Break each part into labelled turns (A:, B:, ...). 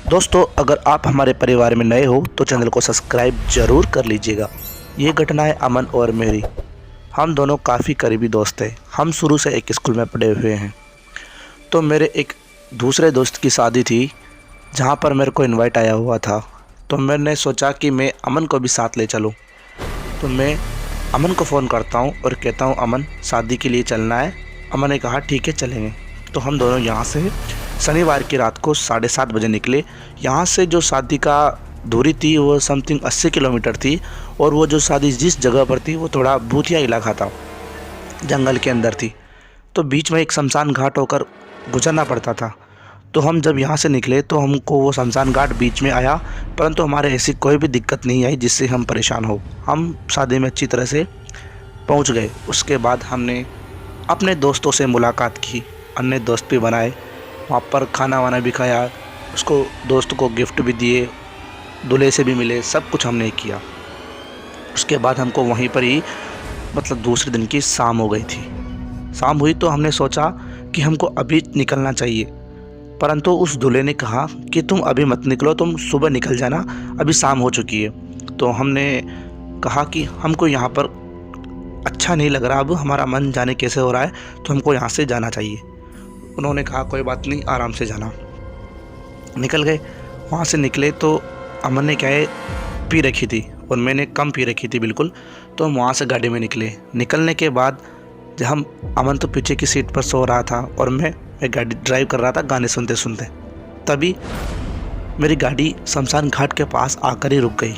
A: दोस्तों, अगर आप हमारे परिवार में नए हो तो चैनल को सब्सक्राइब ज़रूर कर लीजिएगा। ये घटना है अमन और मेरी। हम दोनों काफ़ी करीबी दोस्त हैं। हम शुरू से एक स्कूल में पढ़े हुए हैं। तो मेरे एक दूसरे दोस्त की शादी थी, जहाँ पर मेरे को इनवाइट आया हुआ था। तो मैंने सोचा कि मैं अमन को भी साथ ले चलूँ। तो मैं अमन को फ़ोन करता हूँ और कहता हूँ, अमन शादी के लिए चलना है। अमन ने कहा ठीक है चलेंगे। तो हम दोनों यहाँ से शनिवार की रात को 7:30 बजे निकले। यहाँ से जो शादी का दूरी थी वो समथिंग 80 किलोमीटर थी, और वो जो शादी जिस जगह पर थी वो थोड़ा भूतिया इलाका था, जंगल के अंदर थी। तो बीच में एक शमशान घाट होकर गुजरना पड़ता था। तो हम जब यहाँ से निकले तो हमको वो शमशान घाट बीच में आया, परंतु हमारे ऐसी कोई भी दिक्कत नहीं आई जिससे हम परेशान हो। हम शादी में अच्छी तरह से पहुँच गए। उसके बाद हमने अपने दोस्तों से मुलाकात की, अन्य दोस्त भी बनाए, वहाँ पर खाना वाना भी खाया, उसको दोस्त को गिफ्ट भी दिए, दूल्हे से भी मिले, सब कुछ हमने किया। उसके बाद हमको वहीं पर ही मतलब दूसरे दिन की शाम हो गई थी। शाम हुई तो हमने सोचा कि हमको अभी निकलना चाहिए, परंतु उस दूल्हे ने कहा कि तुम अभी मत निकलो, तुम सुबह निकल जाना, अभी शाम हो चुकी है। तो हमने कहा कि हमको यहाँ पर अच्छा नहीं लग रहा, अब हमारा मन जाने कैसे हो रहा है, तो हमको यहाँ से जाना चाहिए। उन्होंने कहा कोई बात नहीं, आराम से जाना। निकल गए। वहाँ से निकले तो अमन ने क्या है पी रखी थी और मैंने कम पी रखी थी बिल्कुल। तो हम वहाँ से गाड़ी में निकले। निकलने के बाद जब हम अमन तो पीछे की सीट पर सो रहा था और मैं गाड़ी ड्राइव कर रहा था गाने सुनते सुनते। तभी मेरी गाड़ी शमशान घाट के पास आकर ही रुक गई।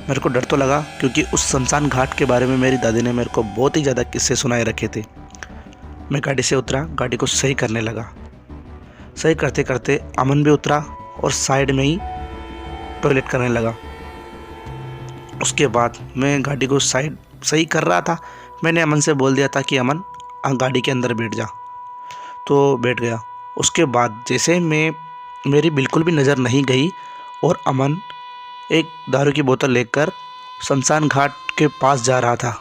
A: मेरे को डर तो लगा, क्योंकि उस शमशान घाट के बारे में मेरी दादी ने मेरे को बहुत ही ज़्यादा किस्से सुनाए रखे थे। मैं गाड़ी से उतरा, गाड़ी को सही करने लगा। सही करते करते अमन भी उतरा और साइड में ही टॉयलेट करने लगा। उसके बाद मैं गाड़ी को साइड सही कर रहा था। मैंने अमन से बोल दिया था कि अमन गाड़ी के अंदर बैठ जा, तो बैठ गया। उसके बाद जैसे मेरी बिल्कुल भी नज़र नहीं गई और अमन एक दारू की बोतल लेकर शमशान घाट के पास जा रहा था।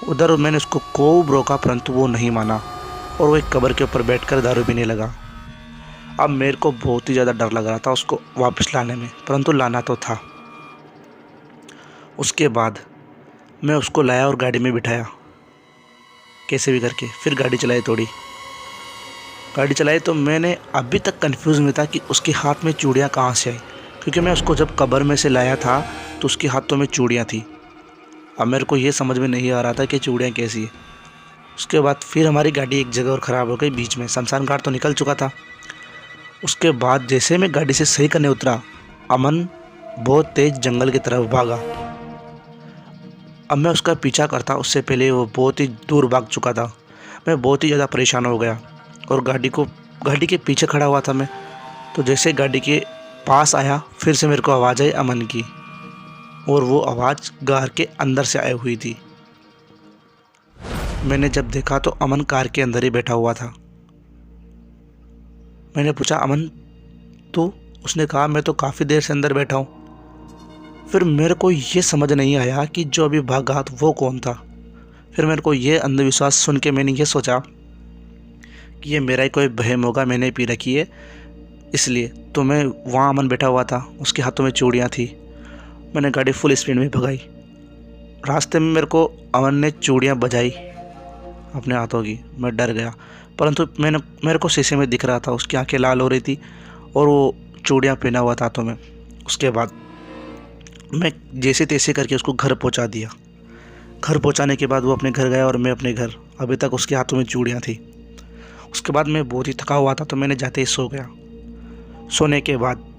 A: उधर मैंने उसको खूब रोका, परंतु वो नहीं माना और वो एक कब्र के ऊपर बैठकर दारू पीने लगा। अब मेरे को बहुत ही ज़्यादा डर लग रहा था उसको वापस लाने में, परंतु लाना तो था। उसके बाद मैं उसको लाया और गाड़ी में बिठाया कैसे भी करके। फिर गाड़ी चलाई, गाड़ी चलाई तो मैंने अभी तक कंफ्यूज में था कि उसके हाथ में चूड़ियाँ कहाँ से आई, क्योंकि मैं उसको जब कब्र में से लाया था तो उसके हाथों में चूड़ियाँ थी। अब मेरे को ये समझ में नहीं आ रहा था कि चूड़ियाँ कैसी है। उसके बाद फिर हमारी गाड़ी एक जगह और ख़राब हो गई बीच में। शमशान घाट तो निकल चुका था। उसके बाद जैसे मैं गाड़ी से सही करने उतरा, अमन बहुत तेज़ जंगल की तरफ भागा। अब मैं उसका पीछा करता, उससे पहले वो बहुत ही दूर भाग चुका था। मैं बहुत ही ज़्यादा परेशान हो गया और गाड़ी के पीछे खड़ा हुआ था मैं। तो जैसे गाड़ी के पास आया, फिर से मेरे को आवाज़ आई अमन की, और वो आवाज़ कार के अंदर से आई हुई थी। मैंने जब देखा तो अमन कार के अंदर ही बैठा हुआ था। मैंने पूछा अमन तू? उसने कहा मैं तो काफ़ी देर से अंदर बैठा हूँ। फिर मेरे को ये समझ नहीं आया कि जो अभी भागा था वो कौन था। फिर मेरे को ये अंधविश्वास सुन के मैंने ये सोचा कि ये मेरा ही कोई बहम होगा, मैंने पी रखी है इसलिए। तो मैं वहाँ अमन बैठा हुआ था, उसके हाथों में चूड़ियाँ थी। मैंने गाड़ी फुल स्पीड में भगाई। रास्ते में मेरे को अमन ने चूड़ियाँ बजाई अपने हाथों की। मैं डर गया, परंतु मेरे को शीशे में दिख रहा था, उसकी आंखें लाल हो रही थी और वो चूड़ियाँ पहना हुआ था हाथों में। उसके बाद मैं जैसे तैसे करके उसको घर पहुंचा दिया। घर पहुंचाने के बाद वो अपने घर गया और मैं अपने घर। अभी तक उसके हाथों में चूड़ियाँ थी। उसके बाद मैं बहुत ही थका हुआ था, तो मैंने जाते ही सो गया। सोने के बाद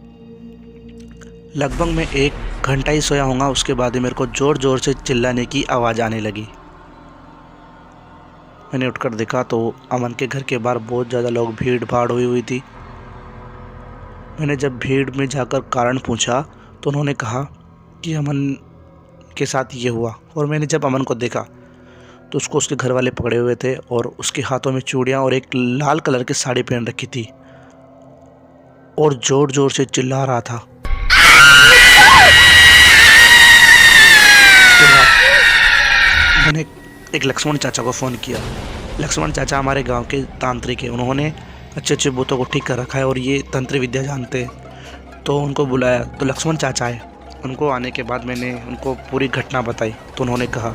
A: लगभग मैं 1 घंटा ही सोया होगा। उसके बाद ही मेरे को ज़ोर ज़ोर से चिल्लाने की आवाज़ आने लगी। मैंने उठकर देखा तो अमन के घर के बाहर बहुत ज़्यादा लोग, भीड़ भाड़ हुई थी। मैंने जब भीड़ में जाकर कारण पूछा तो उन्होंने कहा कि अमन के साथ ये हुआ। और मैंने जब अमन को देखा तो उसको उसके घर वाले पकड़े हुए थे और उसके हाथों में चूड़ियाँ और एक लाल कलर की साड़ी पहन रखी थी और ज़ोर ज़ोर से चिल्ला रहा था। मैंने एक लक्ष्मण चाचा को फ़ोन किया। लक्ष्मण चाचा हमारे गांव के तांत्रिक हैं। उन्होंने अच्छे अच्छे भूतों को ठीक कर रखा है और ये तंत्र विद्या जानते हैं। तो उनको बुलाया तो लक्ष्मण चाचा आए। उनको आने के बाद मैंने उनको पूरी घटना बताई तो उन्होंने कहा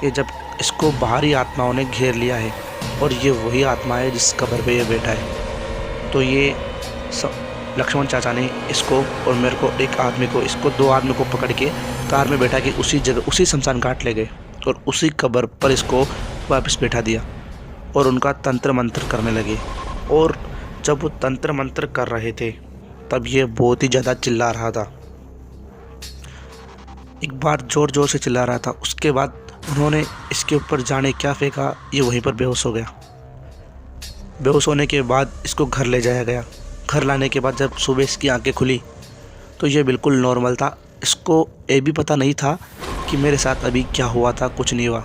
A: ये जब इसको बाहरी आत्माओं ने घेर लिया है और ये वही आत्मा है जिस कब्र पे ये बैठा है। तो ये लक्ष्मण चाचा ने इसको और मेरे को एक आदमी को इसको 2 आदमी को पकड़ के कार में बैठा के उसी जगह उसी शमशान घाट ले गए और उसी कब्र पर इसको वापस बैठा दिया और उनका तंत्र मंत्र करने लगे। और जब वो तंत्र मंत्र कर रहे थे तब ये बहुत ही ज़्यादा चिल्ला रहा था, एक बार ज़ोर ज़ोर से चिल्ला रहा था। उसके बाद उन्होंने इसके ऊपर जाने क्या फेंका, ये वहीं पर बेहोश हो गया। बेहोश होने के बाद इसको घर ले जाया गया। घर लाने के बाद जब सुबह इसकी आंखें खुली तो ये बिल्कुल नॉर्मल था। इसको ये भी पता नहीं था कि मेरे साथ अभी क्या हुआ था, कुछ नहीं हुआ।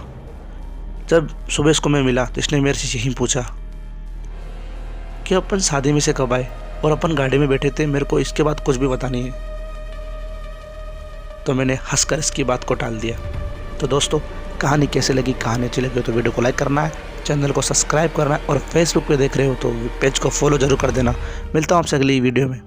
A: जब सुबह इसको मैं मिला तो इसने मेरे से यही पूछा कि अपन शादी में से कब आए और अपन गाड़ी में बैठे थे, मेरे को इसके बाद कुछ भी पता नहीं है। तो मैंने हंसकर इसकी बात को टाल दिया। तो दोस्तों कहानी कैसे लगी, कहानी अच्छी लगी तो वीडियो को लाइक करना है, चैनल को सब्सक्राइब करना है और फेसबुक पे देख रहे हो तो पेज को फॉलो जरूर कर देना। मिलता हूँ आपसे अगली वीडियो में।